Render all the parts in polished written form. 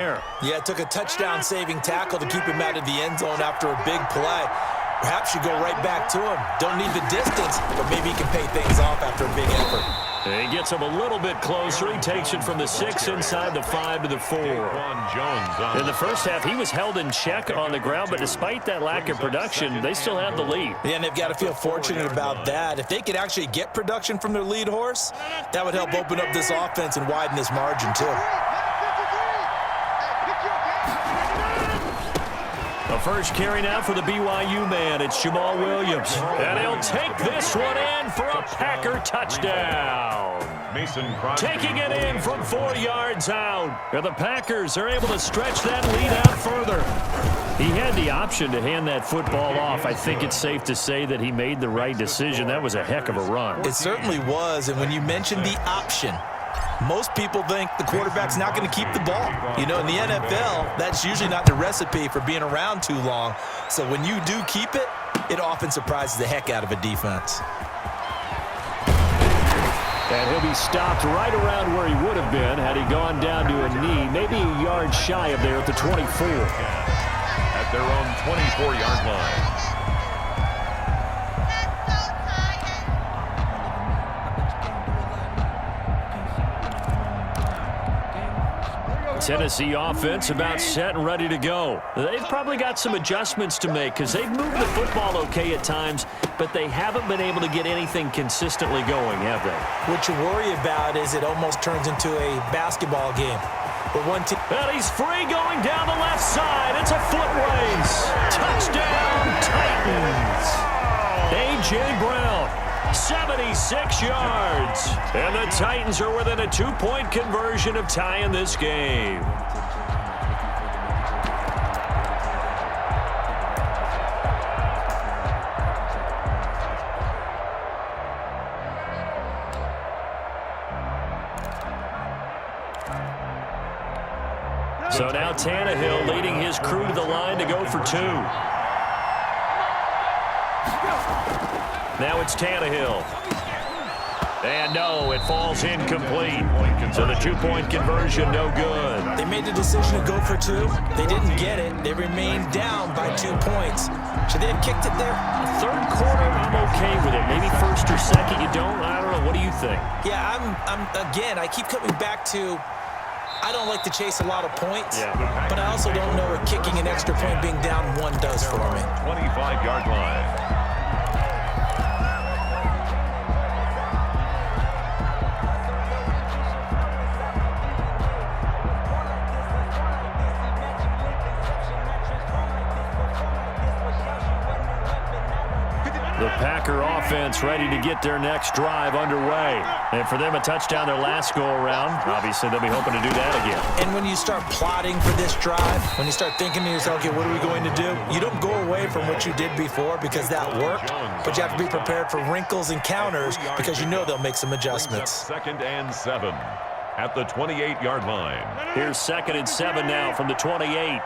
Yeah, it took a touchdown-saving tackle to keep him out of the end zone after a big play. Perhaps you go right back to him. Don't need the distance, but maybe he can pay things off after a big effort. He gets him a little bit closer. He takes it from the 6 inside the 5 to the 4. In the first half, he was held in check on the ground, but despite that lack of production, they still have the lead. Yeah, and they've got to feel fortunate about that. If they could actually get production from their lead horse, that would help open up this offense and widen this margin too. The first carry now for the BYU man. It's Jamal Williams. And he'll take this one in for a Packer touchdown. Taking it in from 4 yards out. And the Packers are able to stretch that lead out further. He had the option to hand that football off. I think it's safe to say that he made the right decision. That was a heck of a run. It certainly was. And when you mentioned the option, most people think the quarterback's not going to keep the ball. You know, in the NFL, that's usually not the recipe for being around too long. So when you do keep it, it often surprises the heck out of a defense. And he'll be stopped right around where he would have been had he gone down to a knee, maybe a yard shy of there at the 24. At their own 24-yard line. Tennessee offense about set and ready to go. They've probably got some adjustments to make because they've moved the football okay at times, but they haven't been able to get anything consistently going, have they? What you worry about is it almost turns into a basketball game. Where one team... Well, he's free going down the left side. It's a foot race. Touchdown, Titans. A.J. Brown. 76 yards. And the Titans are within a 2-point conversion of tying this game. So now Tannehill leading his crew to the line to go for 2. Now it's Tannehill. And no, it falls incomplete. So the 2-point conversion, no good. They made the decision to go for 2. They didn't get it. They remained down by 2 points. Should they have kicked it there? Third quarter, I'm okay with it. Maybe first or second, you don't. I don't know. What do you think? Yeah, again, I keep coming back to I don't like to chase a lot of points, but I also don't know what kicking an extra point being down 1 does for me. 25-yard line. The Packer offense ready to get their next drive underway. And for them, a touchdown their last go-around. Obviously, they'll be hoping to do that again. And when you start plotting for this drive, when you start thinking to yourself, okay, what are we going to do? You don't go away from what you did before because that worked, but you have to be prepared for wrinkles and counters because you know they'll make some adjustments. 2nd and 7 at the 28-yard line. Here's 2nd and 7 now from the 28.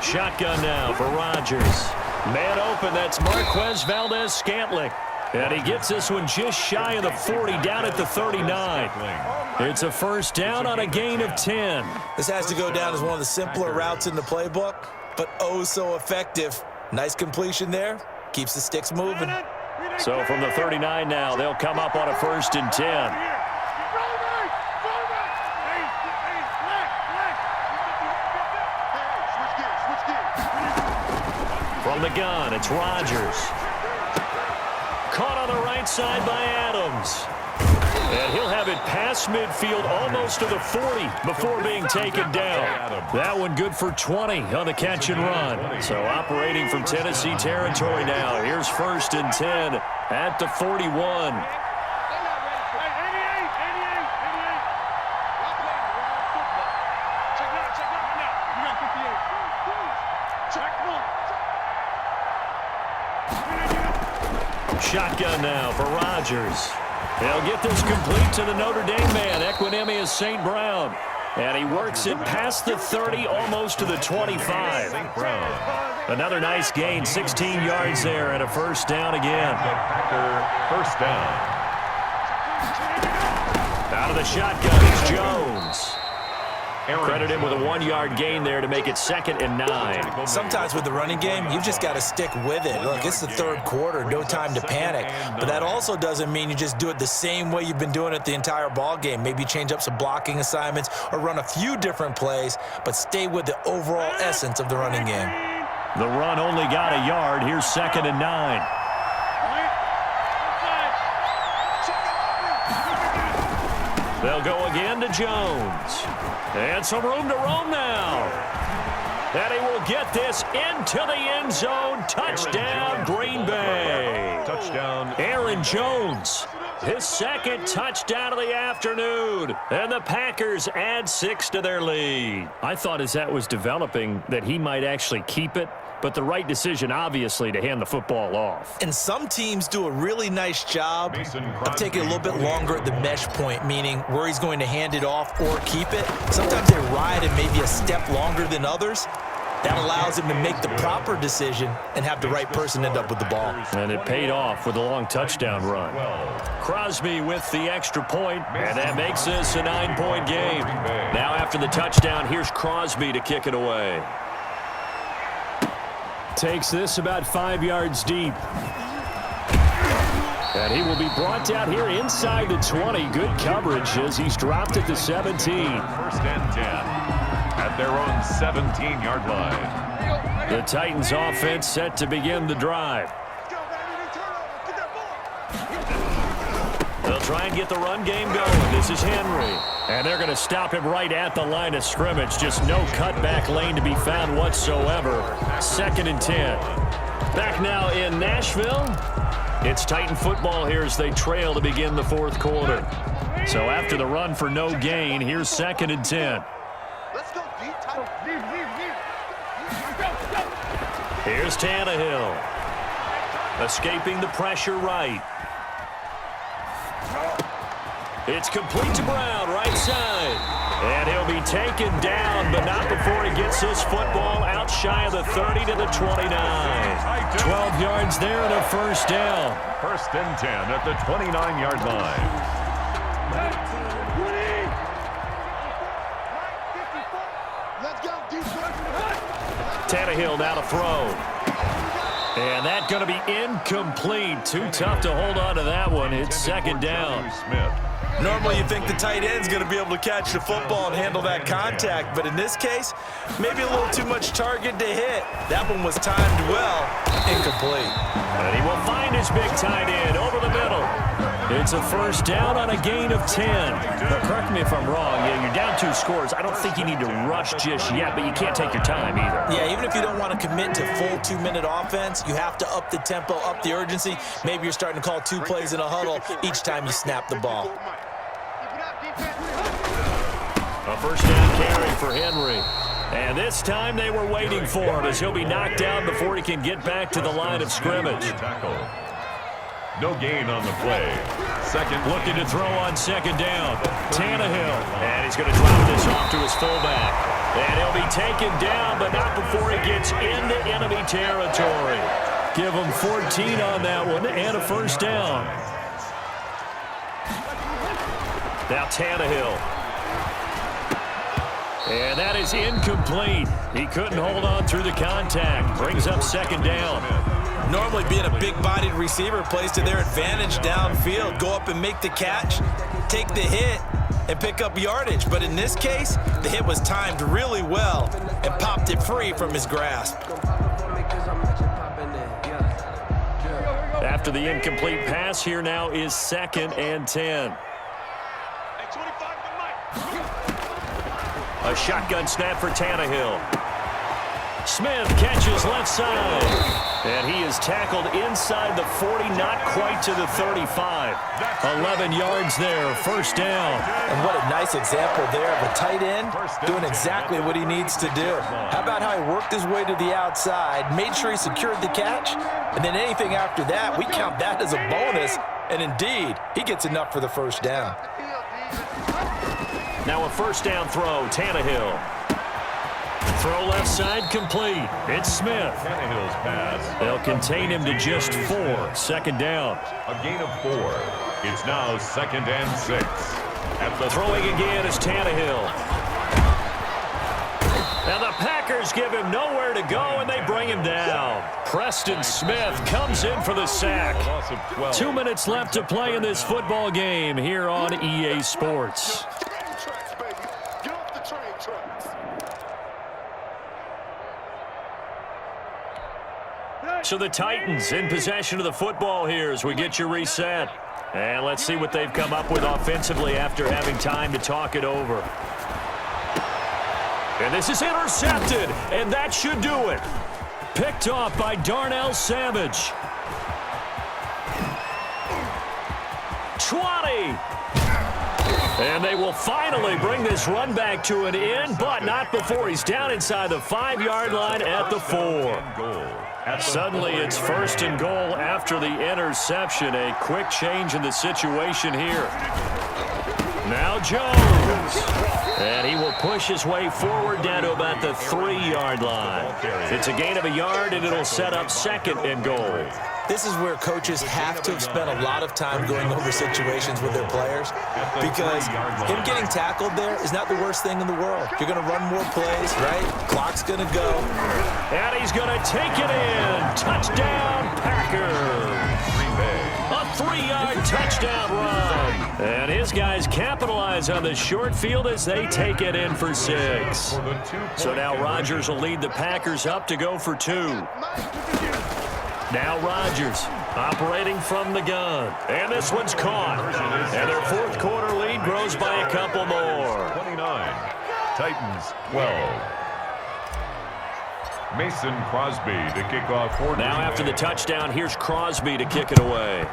Shotgun now for Rodgers. Man open, that's Marquez Valdez-Scantling. And he gets this one just shy of the 40, down at the 39. It's a first down on a gain of 10. This has to go down as one of the simpler routes in the playbook, but oh so effective. Nice completion there. Keeps the sticks moving. So from the 39 now, they'll come up on a 1st and 10. From the gun, it's Rodgers. Caught on the right side by Adams. And he'll have it past midfield almost to the 40 before being taken down. That one good for 20 on the catch and run. So operating from Tennessee territory now. Here's 1st and 10 at the 41. Shotgun now for Rodgers. They'll get this complete to the Notre Dame man, Equinemius St. Brown. And he works it past the 30, almost to the 25. Another nice gain, 16 yards there, and a first down again. First down. Out of the shotgun, it's Jones. Credit him with a 1-yard gain there to make it 2nd and 9. Sometimes with the running game, you've just got to stick with it. Look, it's the third quarter, no time to panic. But that also doesn't mean you just do it the same way you've been doing it the entire ball game. Maybe change up some blocking assignments or run a few different plays, but stay with the overall essence of the running game. The run only got a yard. Here's 2nd and 9. They'll go again to Jones. And some room to roam now. And he will get this into the end zone. Touchdown, Green Bay. Touchdown. Aaron Jones, his 2nd touchdown of the afternoon. And the Packers add 6 to their lead. I thought as that was developing that he might actually keep it. But the right decision, obviously, to hand the football off. And some teams do a really nice job of taking a little bit longer at the mesh point, meaning where he's going to hand it off or keep it. Sometimes they ride it maybe a step longer than others. That allows him to make the proper decision and have the right person end up with the ball. And it paid off with a long touchdown run. Crosby with the extra point, and that makes this a 9-point game. Now after the touchdown, here's Crosby to kick it away. Takes this about 5 yards deep. And he will be brought down here inside the 20. Good coverage as he's dropped at the 17. 1st and 10 at their own 17-yard line. The Titans offense set to begin the drive. They'll try and get the run game going. This is Henry. And they're going to stop him right at the line of scrimmage. Just no cutback lane to be found whatsoever. 2nd and 10. Back now in Nashville. It's Titan football here as they trail to begin the 4th quarter. So after the run for no gain, here's 2nd and 10. Here's Tannehill. Escaping the pressure right. It's complete to Brown, right side. And he'll be taken down, but not before he gets his football out shy of the 30 to the 29. 12 yards there and a first down. 1st and 10 at the 29-yard line. Tannehill now to throw. And that's going to be incomplete. Too tough to hold on to that one. It's 2nd down. Normally you think the tight end's going to be able to catch the football and handle that contact, but in this case, maybe a little too much target to hit. That one was timed well, incomplete. And he will find his big tight end over the middle. It's a first down on a gain of 10. Now, correct me if I'm wrong. Yeah, you're down 2 scores. I don't think you need to rush just yet, but you can't take your time either. Yeah, even if you don't want to commit to full 2-minute offense, you have to up the tempo, up the urgency. Maybe you're starting to call 2 plays in a huddle each time you snap the ball. A first down carry for Henry. And this time they were waiting for him as he'll be knocked down before he can get back to the line of scrimmage. No gain on the play. Looking to throw on 2nd down. Tannehill. And he's going to drop this off to his fullback. And he'll be taken down, but not before he gets into enemy territory. Give him 14 on that one and a first down. Now Tannehill. And that is incomplete. He couldn't hold on through the contact. Brings up 2nd down. Normally being a big-bodied receiver plays to their advantage downfield. Go up and make the catch, take the hit, and pick up yardage. But in this case, the hit was timed really well and popped it free from his grasp. After the incomplete pass, here now is 2nd and 10. A shotgun snap for Tannehill. Smith catches left side. And he is tackled inside the 40, not quite to the 35. 11 yards there, first down. And what a nice example there of a tight end doing exactly what he needs to do. How about how he worked his way to the outside, made sure he secured the catch, and then anything after that, we count that as a bonus. And indeed, he gets enough for the first down. Now a first down throw, Tannehill. Throw left side complete. It's Smith. Tannehill's pass. They'll contain him to just 4. Second down. A gain of 4. It's now 2nd and 6. At the Throwing again is Tannehill. And the Packers give him nowhere to go, and they bring him down. Preston Smith comes in for the sack. 2 minutes left to play in this football game here on EA Sports. So the Titans in possession of the football here as we get you reset. And let's see what they've come up with offensively after having time to talk it over. And this is intercepted, and that should do it. Picked off by Darnell Savage. 20. And they will finally bring this run back to an end, but not before he's down inside the 5-yard line at the 4. Suddenly it's 1st and goal after the interception. A quick change in the situation here. Now Jones. And he will push his way forward down to about the 3-yard line. It's a gain of a yard, and it'll set up 2nd and goal. This is where coaches have to have spent a lot of time going over situations with their players, because him getting tackled there is not the worst thing in the world. You're going to run more plays, right? Clock's going to go. And he's going to take it in. Touchdown, Packers. A 3-yard touchdown run. And his guys capitalize on the short field as they take it in for 6. So now Rodgers will lead the Packers up to go for 2. Now Rodgers operating from the gun. And this one's caught. And their 4th quarter lead grows by a couple more. 29. Titans 12. Mason Crosby to kick off for Now after the touchdown, here's Crosby to kick it away.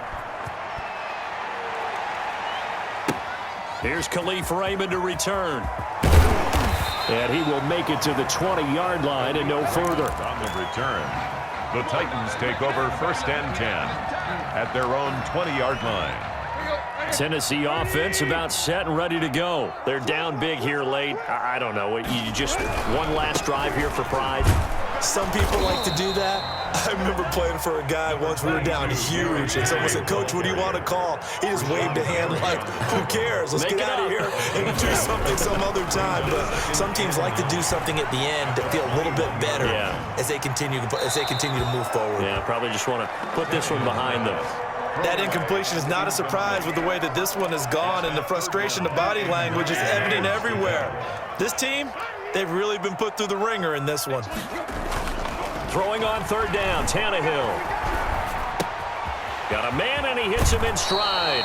Here's Khalif Raymond to return. And he will make it to the 20-yard line and no further. On the return, the Titans take over 1st and 10 at their own 20-yard line. Tennessee offense about set and ready to go. They're down big here late. I don't know. You just one last drive here for pride. Some people like to do that. I remember playing for a guy once. We were down huge, and someone said, "Coach, what do you want to call?" He just waved a hand like, "Who cares? Let's get out of here and do something some other time." But some teams like to do something at the end to feel a little bit better as they continue to move forward. Yeah, probably just want to put this one behind them. That incompletion is not a surprise with the way that this one has gone, and the frustration, the body language is evident everywhere. This team, they've really been put through the ringer in this one. Throwing on 3rd down, Tannehill. Got a man, and he hits him in stride.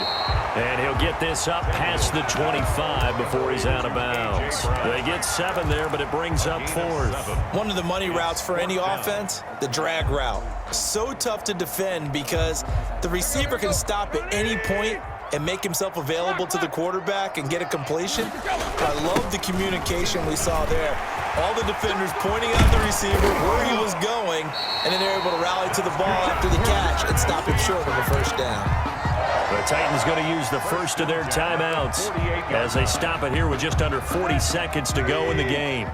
And he'll get this up past the 25 before he's out of bounds. They get 7 there, but it brings up 4th. One of the money routes for any offense, the drag route. So tough to defend because the receiver can stop at any point and make himself available to the quarterback and get a completion. I love the communication we saw there. All the defenders pointing out the receiver where he was going, and then they're able to rally to the ball after the catch and stop him short of a 1st down. The Titans going to use the first of their timeouts as they stop it here with just under 40 seconds to go in the game.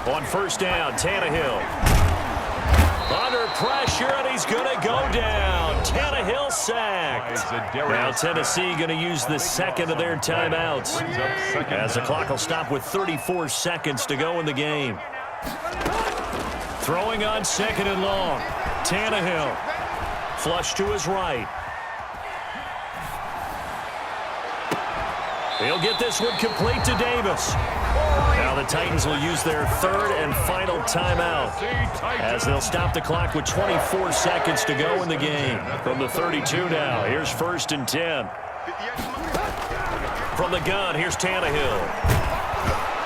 On 1st down, Tannehill. Under pressure, and he's going to go down. Tannehill sacked. Now Tennessee going to use the 2nd of their timeouts as the clock will stop with 34 seconds to go in the game. Throwing on 2nd and long. Tannehill. Flush to his right. He'll get this one complete to Davis. Now the Titans will use their 3rd and final timeout as they'll stop the clock with 24 seconds to go in the game. From the 32 now, here's 1st and 10. From the gun, here's Tannehill.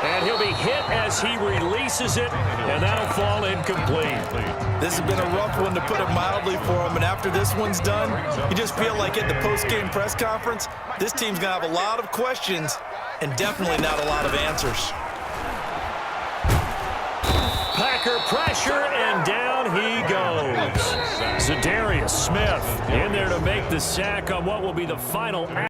And he'll be hit as he releases it, and that'll fall incomplete. This has been a rough one, to put it mildly, for him. And after this one's done, you just feel like at the post-game press conference, this team's going to have a lot of questions and definitely not a lot of answers. Packer pressure, and down he goes. Za'Darius Smith in there to make the sack on what will be the final